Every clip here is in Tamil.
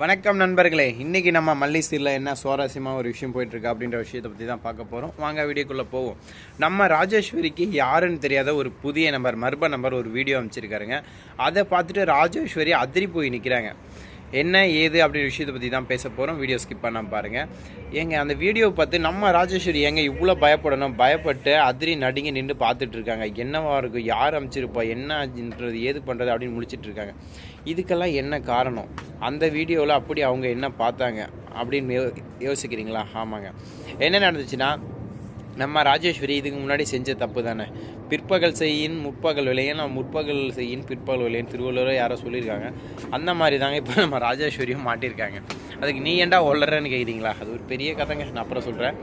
வணக்கம் நண்பர்களே, இன்றைக்கி நம்ம மல்லிசீரில் என்ன சுவாரஸ்யமாக ஒரு விஷயம் போயிட்டுருக்கு அப்படின்ற விஷயத்தை பற்றி தான் பார்க்க போகிறோம். வாங்க வீடியோக்குள்ளே போவோம். நம்ம ராஜேஸ்வரிக்கு யாருன்னு தெரியாத ஒரு புதிய நம்பர், மர்ம நம்பர் ஒரு வீடியோ அமைச்சிருக்காருங்க. அதை பார்த்துட்டு ராஜேஸ்வரி அதிரி போய் நிற்கிறாங்க. என்ன ஏது அப்படின்ற விஷயத்தை பற்றி தான் பேச போகிறோம். வீடியோ ஸ்கிப் பண்ணாமல் பாருங்கள். ஏங்க அந்த வீடியோ பார்த்து நம்ம ராஜேஸ்வரி ஏங்க இவ்வளோ பயப்படணும்? பயப்பட்டு அதிரி நடுங்கி நின்று பார்த்துட்டு இருக்காங்க. என்னவா இருக்கும், யார் அமைச்சிருப்பா, என்னன்றது ஏது பண்ணுறது அப்படின்னு முடிச்சிட்டு இருக்காங்க. இதுக்கெல்லாம் என்ன காரணம்? அந்த வீடியோவில் அப்படி அவங்க என்ன பார்த்தாங்க அப்படின்னு யோசிக்கிறீங்களா? ஆமாங்க, என்ன நடந்துச்சுன்னா, நம்ம ராஜேஸ்வரி இதுக்கு முன்னாடி செஞ்ச தப்பு தானே. பிற்பகல் செய்யின் முற்பகல் விளையன், முற்பகல் செய்யின் பிற்பகல் விளையன் திருவள்ளுவரோ யாரோ சொல்லியிருக்காங்க. அந்த மாதிரி தாங்க இப்போ நம்ம ராஜேஸ்வரியும் மாட்டியிருக்காங்க. அதுக்கு நீ ஏன்டா ஒல்லறன்னு கேட்குறீங்களா? அது ஒரு பெரிய கதைங்க, நான் அப்புறம் சொல்கிறேன்.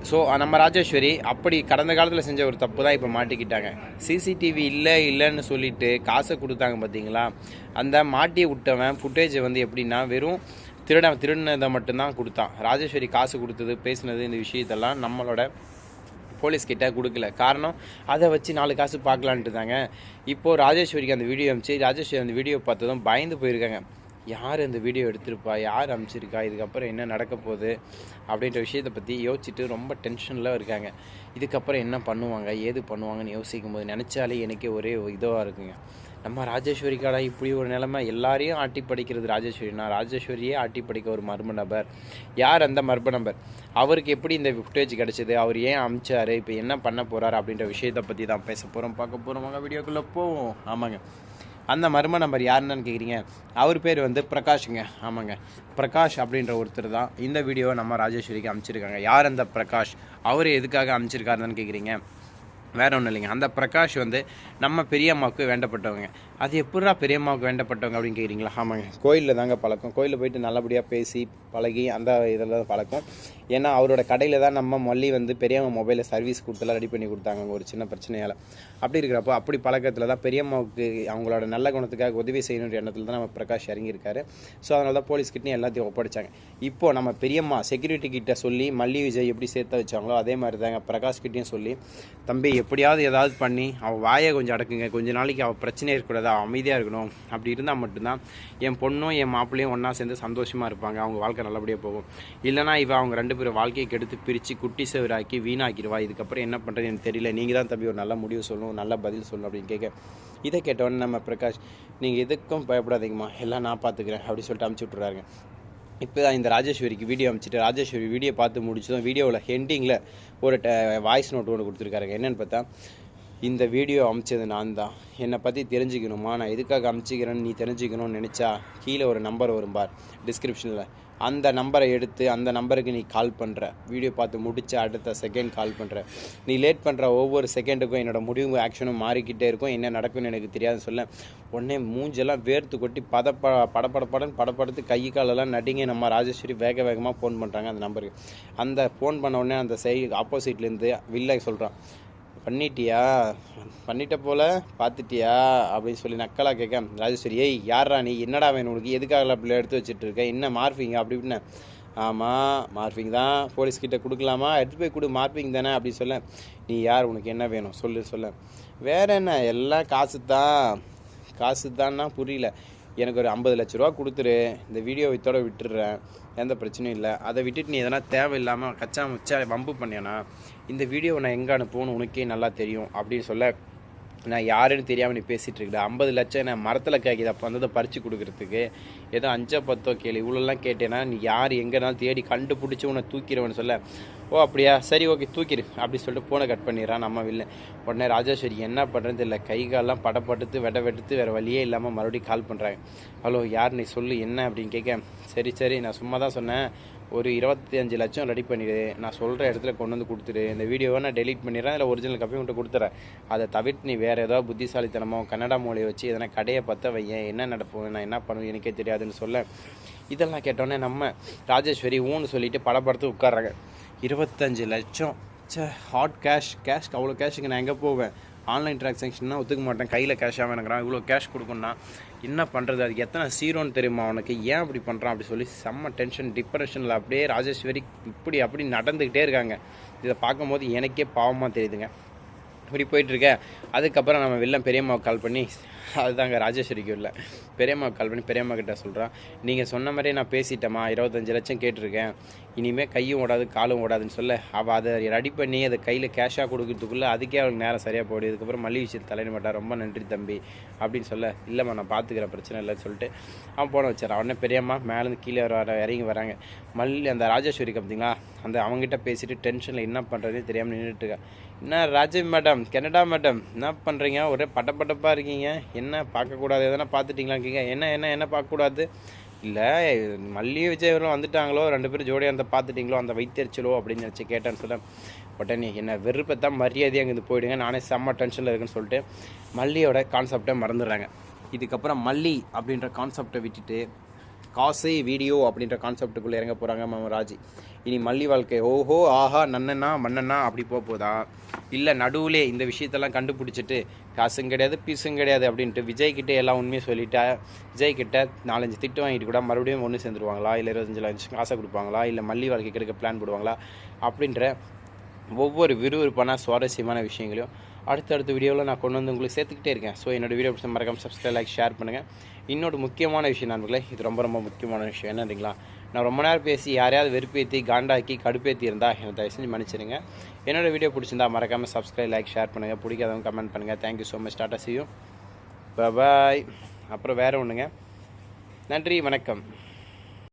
ஸோ நம்ம ராஜேஸ்வரி அப்படி கடந்த காலத்தில் செஞ்ச ஒரு தப்பு தான் இப்போ மாட்டிக்கிட்டாங்க. சிசிடிவி இல்லைன்னு சொல்லிட்டு காசை கொடுத்தாங்க பார்த்தீங்களா? அந்த மாட்டி விட்டவன் ஃபுட்டேஜை எப்படின்னா வெறும் திருடினதை மட்டும்தான் கொடுத்தான். ராஜேஸ்வரி காசு கொடுத்தது, பேசினது, இந்த விஷயத்தெல்லாம் நம்மளோட போலீஸ்கிட்ட கொடுக்கல. காரணம், அதை வச்சு 4 காசு பார்க்கலான்ட்டு தாங்க. இப்போது ராஜேஸ்வரிக்கு அந்த வீடியோ அனுப்பிச்சு ராஜேஸ்வரி அந்த வீடியோ பார்த்ததும் பயந்து போயிருக்காங்க. யார் இந்த வீடியோ எடுத்திருப்பா, யார் அனுப்பிச்சிருக்கா, இதுக்கப்புறம் என்ன நடக்க போகுது அப்படின்ற விஷயத்தை பற்றி யோசிச்சுட்டு ரொம்ப டென்ஷனில் இருக்காங்க. இதுக்கப்புறம் என்ன பண்ணுவாங்க, ஏது பண்ணுவாங்கன்னு யோசிக்கும் போது நினச்சாலே எனக்கே ஒரே இதுவாக இருக்குங்க. நம்ம ராஜேஸ்வரிக்காடா இப்படி ஒரு நிலைமை, எல்லாரையும் ஆட்டி படிக்கிறது ராஜேஸ்வரினா, ராஜேஸ்வரியே ஆட்டி படிக்க ஒரு மர்ம நபர். யார் அந்த மர்ம நபர்? அவருக்கு எப்படி இந்த ஃபுட்டேஜ் கிடச்சிது, அவர் ஏன் அமிச்சார், இப்போ என்ன பண்ண போகிறார் அப்படின்ற விஷயத்தை பற்றி தான் பேச போகிறோம், பார்க்க போகிறோம். வாங்க வீடியோக்குள்ளே போவோம். ஆமாங்க, அந்த மர்ம நம்பர் யாருன்னு கேட்குறீங்க? அவர் பேர் பிரகாஷுங்க. ஆமாங்க, பிரகாஷ் அப்படின்ற ஒருத்தர் தான் இந்த வீடியோவை நம்ம ராஜேஸ்வரிக்கு அனுப்பிச்சிருக்காங்க. யார் அந்த பிரகாஷ், அவர் எதுக்காக அனுப்பிச்சிருக்காருன்னு கேட்குறீங்க? வேற ஒன்றும் இல்லைங்க. அந்த பிரகாஷ் நம்ம பெரியம்மாவுக்கு வேண்டப்பட்டவங்க. அது எப்படா பெரியம்மாவுக்கு வேண்டப்பட்டவங்க அப்படின்னு கேட்குறீங்களா? ஆமாங்க, கோயிலில் தாங்க பழக்கம். கோயிலில் போயிட்டு நல்லபடியாக பேசி பழகி அந்த இதெல்லாம் பழக்கம். ஏன்னா அவரோட கடையில் தான் நம்ம மல்லி பெரியம்மா மொபைலில் சர்வீஸ் கொடுத்தலாம் ரெடி பண்ணி கொடுத்தாங்க ஒரு சின்ன பிரச்சனையால். அப்படி இருக்கிறப்போ அப்படி பழக்கத்தில் தான் பெரியம்மாவுக்கு அவங்களோட நல்ல குணத்துக்காக உதவி செய்யணுன்ற எண்ணத்தில் தான் நம்ம பிரகாஷ் இறங்கியிருக்காரு. ஸோ அதனால தான் போலீஸ்கிட்டையும் எல்லாத்தையும் ஒப்படைச்சாங்க. இப்போது நம்ம பெரியம்மா செக்யூரிட்டி கிட்ட சொல்லி மல்லி விஜய் எப்படி சேர்த்து வச்சாங்களோ அதே மாதிரி தாங்க பிரகாஷ்கிட்டையும் சொல்லி, தம்பி எப்படியாவது ஏதாவது பண்ணி அவள் வாயை கொஞ்சம் அடக்குங்க, கொஞ்ச நாளைக்கு அவள் பிரச்சனையே இருக்கக்கூடாது, அவள் அமைதியாக இருக்கணும். அப்படி இருந்தால் மட்டும்தான் என் பொண்ணும் என் மாப்பிள்ளையும் ஒன்றா சேர்ந்து சந்தோஷமாக இருப்பாங்க, அவங்க வாழ்க்கை நல்லபடியாக போகும். இல்லைனா அவங்க 2 பேரும் வாழ்க்கையை கெடுத்து பிரித்து குட்டி சேவராக்கி வீணாக்கிடுவா. இதுக்கப்புறம் என்ன பண்ணுறது எனக்கு தெரியல, நீங்கள் தான் தம்பி ஒரு நல்ல முடிவு சொல்லணும், நல்ல பதில் சொல்லணும் அப்படின்னு கேட்க, இதை கேட்டோன்னே நம்ம பிரகாஷ், நீங்கள் எதுக்கும் பயப்படாதீங்கம்மா, எல்லாம் நான் பார்த்துக்கிறேன் அப்படி சொல்லிட்டு அனுப்பிச்சி விட்றாருங்க. இப்போ தான் இந்த ராஜேஸ்வரிக்கு வீடியோ அனுப்பிச்சிட்டு ராஜேஸ்வரி வீடியோ பார்த்து முடிச்சதும் வீடியோவில் ஹெண்டிங்கில் ஒரு வாய்ஸ் நோட் ஒன்று கொடுத்துருக்காருங்க. என்னென்னு பார்த்தா, இந்த வீடியோ அனுப்பிச்சது நான் தான், என்னை பற்றி தெரிஞ்சுக்கணுமா, நான் எதுக்காக அனுப்பிச்சிக்கிறேன்னு நீ தெரிஞ்சுக்கணும்னு நினச்சா கீழே ஒரு நம்பர் வரும் பார் டிஸ்கிரிப்ஷனில், அந்த நம்பரை எடுத்து அந்த நம்பருக்கு நீ கால் பண்ணுற, வீடியோ பார்த்து முடிச்ச அடுத்த செகண்ட் கால் பண்ணுற, நீ லேட் பண்ணுற ஒவ்வொரு செகண்டுக்கும் என்னோடய முடிவு ஆக்ஷனும் மாறிக்கிட்டே இருக்கும், என்ன நடக்கும்னு எனக்கு தெரியாதுன்னு சொல்ல, உடனே மூஞ்செல்லாம் வேர்த்து கொட்டி படப்படுத்து கை காலெல்லாம் நடிங்க நம்ம ராஜேஸ்வரி வேகமாக ஃபோன் பண்ணுறாங்க அந்த நம்பருக்கு. அந்த ஃபோன் பண்ண உடனே அந்த ஆப்போசிட்லேருந்து வில்லை சொல்கிறான், பண்ணிட்ட போல் பார்த்துட்டியா அப்படின்னு சொல்லி நக்கலாக கேட்க, ராஜேஸ்வரி, ஏய் யாரா நீ, என்னடா வேணும் உனக்கு, எதுக்காக பிள்ளை எடுத்து வச்சுட்டு இருக்க, என்ன மார்பிங் அப்படி இப்படின்னு. ஆமாம் மார்பிங் தான், போலீஸ்கிட்ட கொடுக்கலாமா, எடுத்து போய் கொடு, மார்பிங் தானே அப்படின்னு சொல்ல, நீ யார், உனக்கு என்ன வேணும் சொல்ல, வேற என்ன, எல்லாம் காசு தான்னா புரியல, எனக்கு ஒரு 50 லட்ச ரூபா கொடுத்துரு, இந்த வீடியோ வித்தோட விட்டுடுறேன், எந்த பிரச்சனையும் இல்லை, அதை விட்டுட்டு நீ எதனா தேவையில்லாமல் கச்சா முச்சா வம்பு பண்ணியானா இந்த வீடியோவை நான் எங்கே அனுப்புவோன்னு உனக்கே நல்லா தெரியும் அப்படின்னு சொல்ல, நான் யாருன்னு தெரியாமல் நீ பேசிகிட்டு இருக்கல, 50 லட்சம் நான் மரத்தில் காய்க்குது, அப்போ வந்ததை பறித்து கொடுக்குறதுக்கு ஏதோ 5-10 கேள்வி இவ்வளோலாம் கேட்டேன்னா நீ யார் எங்கேனாலும் தேடி கண்டுபிடிச்சி உன்னை தூக்கிடுவேன்னு சொல்ல, ஓ அப்படியா சரி ஓகே தூக்கிடு அப்படி சொல்லிட்டு ஃபோனை கட் பண்ணிடுறான் நம்ம வில்லை. உடனே ராஜேஸ்வரி என்ன பண்ணுறது இல்லை, கை காலெலாம் படப்பட்டு வெட்டத்து வேறு வழியே இல்லாமல் மறுபடியும் கால் பண்ணுறாங்க. ஹலோ யார் நீ சொல்லு என்ன அப்படின்னு கேட்க, சரி நான் சும்மா தான் சொன்னேன், ஒரு 25 லட்சம் ரெடி பண்ணிடு, நான் சொல்கிற இடத்துல கொண்டு வந்து கொடுத்துடு, இந்த வீடியோவை நான் டெலீட் பண்ணிடுறேன், இல்லை ஒரிஜினல் காப்பி உன்ட்டு கொடுத்துறேன், அதை தவிர்த்து நீ வேறு ஏதாவது புத்திசாலித்தனமாக கன்னடா மொழியை வச்சு எதனா கடையை பற்ற வையன், என்ன நடப்போம், நான் என்ன பண்ணுவேன் எனக்கே தெரியாதுன்னு சொல்ல, இதெல்லாம் கேட்டோன்னே நம்ம ராஜேஸ்வரி ஊன்னு சொல்லிட்டு படப்படுத்து உட்கார்றாங்க. 25 லட்சம், ஹாட் கேஷ் அவ்வளோ கேஷுக்கு நான் எங்கே போவேன், ஆன்லைன் ட்ரான்சாக்ஷன்னா ஒத்துக்க மாட்டேன், கையில் கேஷாக வேணுங்கிறான், இவ்வளோ கேஷ் கொடுக்கணும்னா என்ன பண்ணுறது, அதுக்கு எத்தனை ஜீரோன்னு தெரியுமா அவனுக்கு, ஏன் அப்படி பண்ணுறான் அப்படி சொல்லி செம்ம டென்ஷன் டிப்ரெஷனில் அப்படியே ராஜேஸ்வரி அப்படி நடந்துக்கிட்டே இருக்காங்க. இதை பார்க்கும்போது எனக்கே பாவமாக தெரியுதுங்க. இப்படி போயிட்டுருக்க. அதுக்கப்புறம் நம்ம பெரியம்மாவுக்கு கால் பண்ணி, அதுதாங்க ராஜேஸ்வரிக்கு இல்லை, பெரியம்மா கால் பண்ணி பெரியம்மா கிட்ட சொல்கிறான், நீங்கள் சொன்ன மாதிரியே நான் பேசிட்டேம்மா, 25 லட்சம் கேட்டிருக்கேன், இனிமேல் கையும் ஓடாது காலும் ஓடாதுன்னு சொல்ல, அவள் அதை ரெடி பண்ணி அதை கையில் கேஷாக கொடுக்கறதுக்குள்ளே அதுக்கே அவளுக்கு நேரம் சரியாக போயிடுது. இதுக்கப்புறம் மல்லி விஷயத்தில் தலையிட மாட்டா, ரொம்ப நன்றி தம்பி அப்படின்னு சொல்ல, இல்லைம்மா நான் பார்த்துக்கிறேன் பிரச்சனை இல்லைன்னு சொல்லிட்டு அவன் போன வச்சார். அவனே பெரியம்மா மேலேருந்து கீழே இறங்கி வராங்க. மல்லி அந்த ராஜேஸ்வரிக்கு பார்த்தீங்களா, அந்த அவங்ககிட்ட பேசிட்டு டென்ஷனில் என்ன பண்ணுறதே தெரியாமல் நின்றுட்டுருக்கா. என்ன ராஜீவ் மேடம், கனடா மேடம், என்ன பண்ணுறீங்க, ஒரே பட்டப்பட்டப்பாக இருக்கீங்க, என்ன பார்க்கக்கூடாது, எதனா பார்த்துட்டிங்களாங்க, என்ன பார்க்கக்கூடாது, இல்லை மல்லி விஜயவரும் வந்துட்டாங்களோ, 2 பேரும் ஜோடியாக அந்த பார்த்துட்டிங்களோ, அந்த வைத்தறிச்சலோ அப்படின்னு நினச்சி கேட்டேன்னு சொல்ல, உடனே என்ன வெறுப்பத்தான் மரியாதையாக அங்கேருந்து போயிடுங்க, நானே செம்ம டென்ஷனில் இருக்குன்னு சொல்லிட்டு மல்லியோட கான்செப்டை மறந்துடுறாங்க. இதுக்கப்புறம் மல்லி அப்படின்ற கான்செப்டை விட்டுட்டு காசு வீடியோ அப்படின்ற கான்செப்டுக்குள்ளே இறங்க போகிறாங்க மாமா ராஜி. இனி மல்லி வாழ்க்கை ஓஹோ ஆஹா நன்னண்ணா மன்னண்ணா அப்படி போதா, இல்லை நடுவுலே இந்த விஷயத்தெல்லாம் கண்டுபிடிச்சிட்டு காசும் கிடையாது பீஸும் கிடையாது அப்படின்ட்டு விஜய்கிட்ட எல்லாம் உண்மையை சொல்லிட்டா, விஜய்கிட்ட 4-5 திட்டு வாங்கிட்டு கூட மறுபடியும் ஒன்று சேர்ந்துருவாங்களா, இல்லை 25 லட்சம் காசை கொடுப்பாங்களா, இல்லை மல்லி வாழ்க்கை கிடைக்க பிளான் போடுவாங்களா அப்படின்ற ஒவ்வொரு விறுவிறுப்பான சுவாரஸ்யமான விஷயங்களையும் அடுத்தடுத்த வீடியோவில் நான் கொண்டு வந்து உங்களுக்கு சேர்த்துக்கிட்டே இருக்கேன். ஸோ என்னோடய வீடியோ பிடிச்ச மறக்காம சப்ஸ்கிரைப் லைக் ஷேர் பண்ணுங்கள். இன்னொரு முக்கியமான விஷயம் நண்பர்களே, இது ரொம்ப ரொம்ப முக்கியமான விஷயம் என்னன்றீங்களா, நான் ரொம்ப நேரம் பேசி யாரையாவது வெறுப்பேற்றி காண்டாக்கி கடுப்பேற்றி இருந்தால் என்னை தயவு செஞ்சு மன்னிச்சிடுங்க. என்னோடய வீடியோ பிடிச்சிருந்தா மறக்காமல் சப்ஸ்கிரைப் லைக் ஷேர் பண்ணுங்கள், பிடிக்காதவங்க கமெண்ட் பண்ணுங்கள். Thank you so much, tata see you, பாய். அப்புறம் வேறு ஒன்றுங்க, நன்றி வணக்கம்.